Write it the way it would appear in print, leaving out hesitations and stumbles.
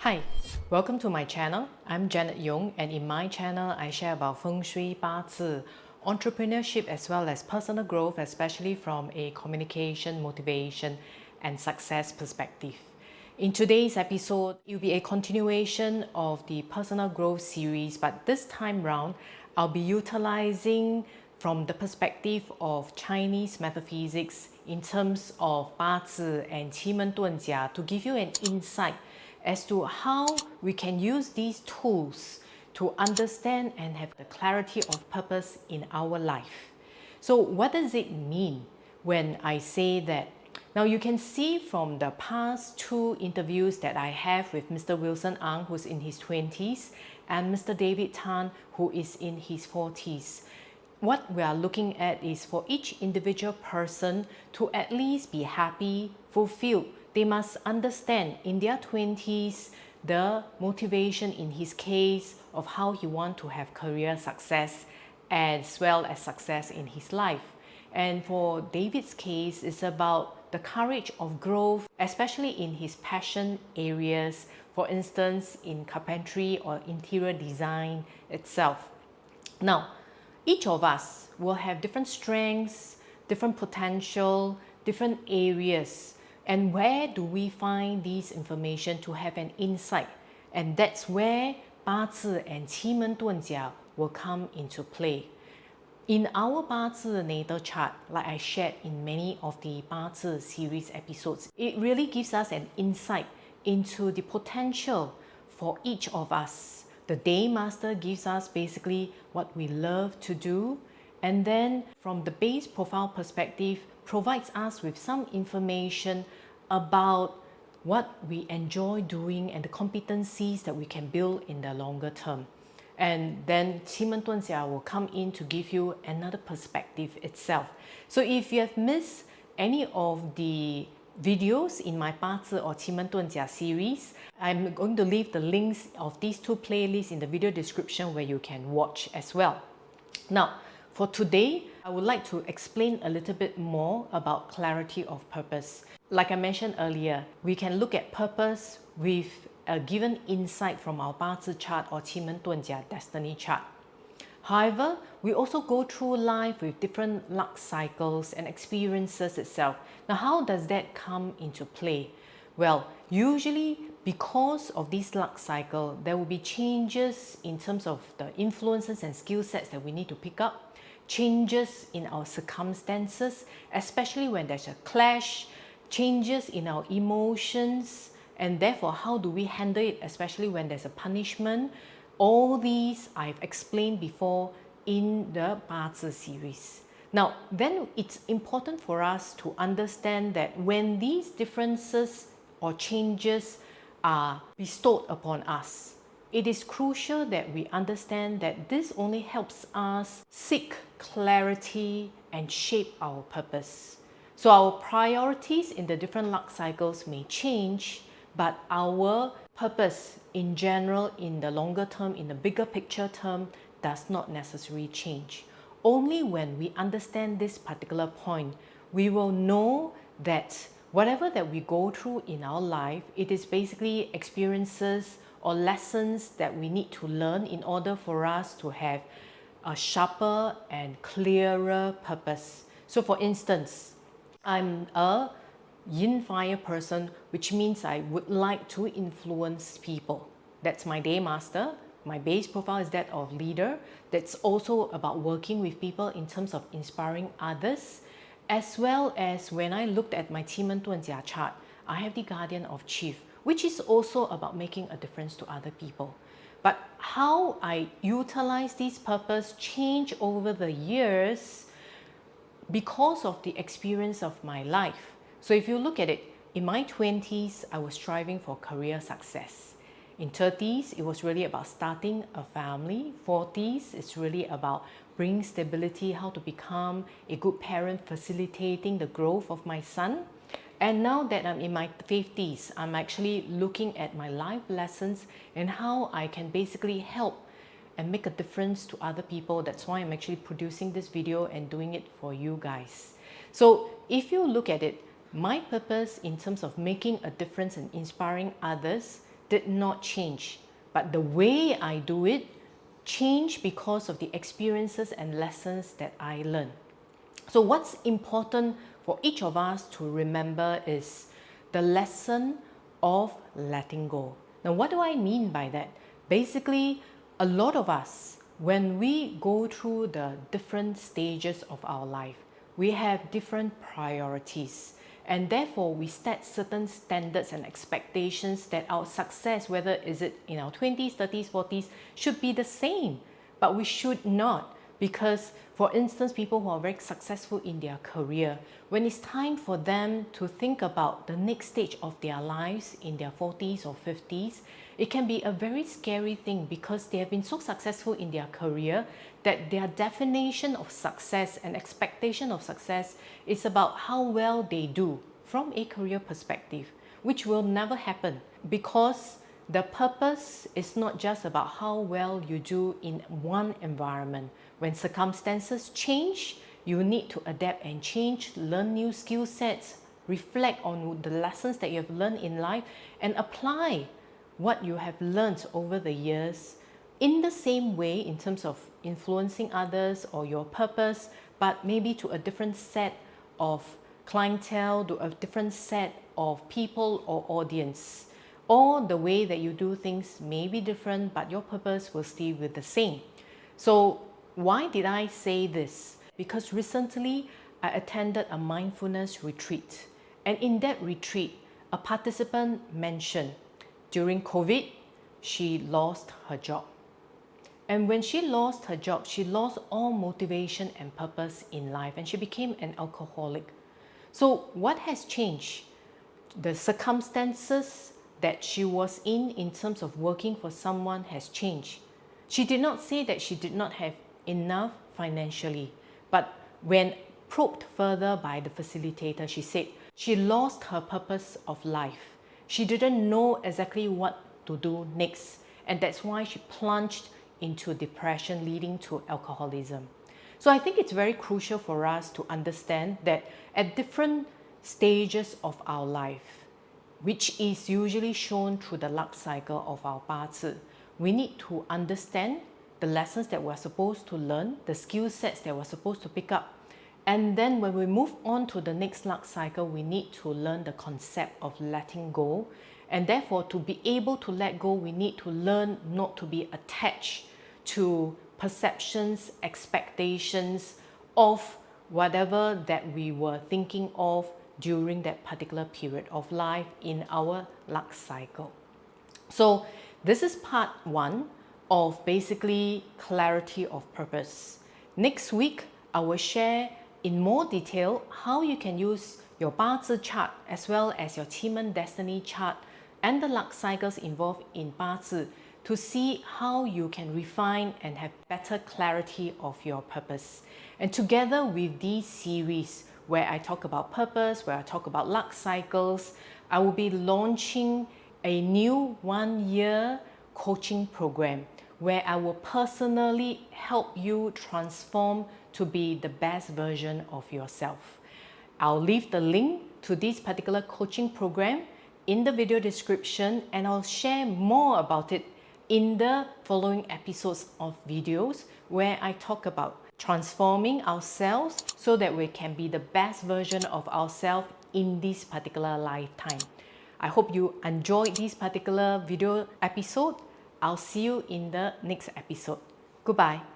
Hi, welcome to my channel. I'm Janet Yong, and in my channel I share about Feng Shui, Bazi, entrepreneurship as well as personal growth, especially from a communication, motivation and success perspective. In today's episode, it will be a continuation of the personal growth series, but this time round I'll be utilizing from the perspective of Chinese metaphysics in terms of Bazi and Qi Men Dun Jia to give you an insight as to how we can use these tools to understand and have the clarity of purpose in our life. So what does it mean when I say that? Now you can see from the past two interviews that I have with Mr. Wilson Ang, who's in his 20s, and Mr. David Tan, who is in his 40s. What we are looking at is for each individual person to at least be happy, fulfilled. They must understand in their 20s the motivation in his case of how he wants to have career success as well as success in his life. And for David's case, it's about the courage of growth, especially in his passion areas, for instance, in carpentry or interior design itself. Now, each of us will have different strengths, different potential, different areas. And where do we find these information to have an insight? And that's where Bazi and Qi Men Dun Jia will come into play. In our Bazi natal chart, like I shared in many of the Bazi series episodes, it really gives us an insight into the potential for each of us. The Day Master gives us basically what we love to do, and then from the base profile perspective, provides us with some information about what we enjoy doing and the competencies that we can build in the longer term. And then Qi Men Dun Jia will come in to give you another perspective itself. So if you have missed any of the videos in my Bazi or Qi Men Dun Jia series, I'm going to leave the links of these two playlists in the video description where you can watch as well. Now, for today, I would like to explain a little bit more about clarity of purpose. Like I mentioned earlier, we can look at purpose with a given insight from our Bazi chart or Qi Men Dun Jia destiny chart. However, we also go through life with different luck cycles and experiences itself. Now, how does that come into play? Well, usually because of this luck cycle, there will be changes in terms of the influences and skill sets that we need to pick up, changes in our circumstances, especially when there's a clash, changes in our emotions, and therefore how do we handle it, especially when there's a punishment. All these I've explained before in the Bazi series. Now, then it's important for us to understand that when these differences or changes are bestowed upon us, it is crucial that we understand that this only helps us seek clarity and shape our purpose. So our priorities in the different luck cycles may change, but our purpose in general, in the longer term, in the bigger picture term, does not necessarily change. Only when we understand this particular point, we will know that whatever that we go through in our life, it is basically experiences or lessons that we need to learn in order for us to have a sharper and clearer purpose. So for instance, I'm a yin fire person, which means I would like to influence people. That's my Day Master. My base profile is that of leader. That's also about working with people in terms of inspiring others, as well as when I looked at my Qi Men Dun Jia chart, I have the Guardian of Chief, which is also about making a difference to other people. But how I utilize this purpose change over the years because of the experience of my life. So if you look at it, in my 20s, I was striving for career success. In 30s, it was really about starting a family. 40s, it's really about bringing stability, how to become a good parent, facilitating the growth of my son. And now that I'm in my 50s, I'm actually looking at my life lessons and how I can basically help and make a difference to other people. That's why I'm actually producing this video and doing it for you guys. So if you look at it, my purpose in terms of making a difference and inspiring others, did not change, but the way I do it changed because of the experiences and lessons that I learned. So what's important for each of us to remember is the lesson of letting go. Now, what do I mean by that? Basically, a lot of us, when we go through the different stages of our life, we have different priorities, and therefore we set certain standards and expectations that our success, whether is it in our 20s, 30s, 40s, should be the same. But we should not, because for instance, people who are very successful in their career, when it's time for them to think about the next stage of their lives in their 40s or 50s, it can be a very scary thing because they have been so successful in their career that their definition of success and expectation of success is about how well they do from a career perspective, which will never happen because the purpose is not just about how well you do in one environment. When circumstances change, you need to adapt and change, learn new skill sets, reflect on the lessons that you have learned in life, and apply what you have learned over the years in the same way in terms of influencing others or your purpose, but maybe to a different set of clientele, to a different set of people or audience. Or the way that you do things may be different, but your purpose will still be the same. So why did I say this? Because recently I attended a mindfulness retreat, and in that retreat, a participant mentioned during COVID, she lost her job. And when she lost her job, she lost all motivation and purpose in life, and she became an alcoholic. So what has changed? The circumstances that she was in terms of working for someone has changed. She did not say that she did not have enough financially, but when probed further by the facilitator, she said she lost her purpose of life. She didn't know exactly what to do next, and that's why she plunged into depression, leading to alcoholism. So I think it's very crucial for us to understand that at different stages of our life, which is usually shown through the luck cycle of our Bazi, we need to understand the lessons that we're supposed to learn, the skill sets that we're supposed to pick up. And then when we move on to the next luck cycle, we need to learn the concept of letting go. And therefore, to be able to let go, we need to learn not to be attached to perceptions, expectations of whatever that we were thinking of during that particular period of life in our luck cycle. So this is part one of basically clarity of purpose. Next week, I will share in more detail how you can use your Bazi chart as well as your Qimeng destiny chart and the luck cycles involved in Bazi to see how you can refine and have better clarity of your purpose. And together with these series where I talk about purpose, where I talk about luck cycles, I will be launching a new 1-year coaching program where I will personally help you transform to be the best version of yourself. I'll leave the link to this particular coaching program in the video description, and I'll share more about it in the following episodes of videos where I talk about transforming ourselves so that we can be the best version of ourselves in this particular lifetime. I hope you enjoyed this particular video episode. I'll see you in the next episode. Goodbye.